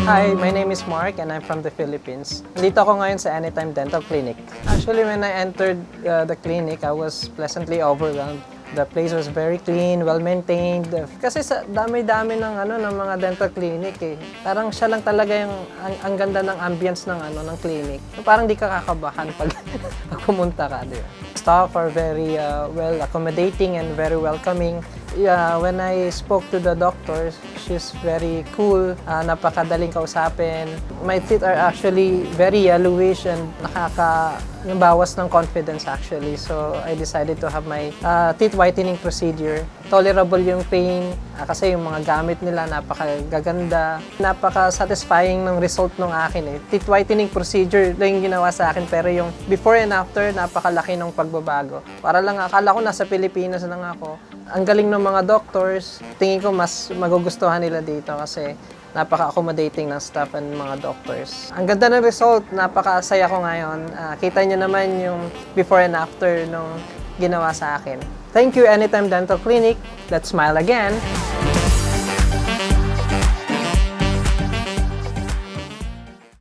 Hi, my name is Mark and I'm from the Philippines. Nandito ako ngayon sa Anytime Dental Clinic. Actually, when I entered the clinic, I was pleasantly overwhelmed. The place was very clean, well-maintained. Kasi sa dami-dami ng mga dental clinic eh. Parang siya lang talaga yung ang ganda ng ambience ng clinic. So, parang di ka kakabahan pag pumunta ka, di ba? Staff are very well accommodating and very welcoming. When I spoke to the doctor, she's very cool, napakadaling kausapin. My teeth are actually very yellowish and nabawas ng confidence actually. So I decided to have my teeth whitening procedure. Tolerable yung pain kasi yung mga gamit nila napakagaganda. Napaka-satisfying ng result ng akin eh. Teeth whitening procedure lang yung ginawa sa akin pero yung before and after napakalaki ng pagbabago. Para lang akala ko nasa Pilipinas lang ako. Ang galing ng mga doctors. Tingin ko mas magugustuhan nila dito kasi napaka-accommodating ng staff and mga doctors. Ang ganda ng result, napaka-saya ko ngayon. Kita nyo naman yung before and after nung ginawa sa akin. Thank you, Anytime Dental Clinic. Let's smile again!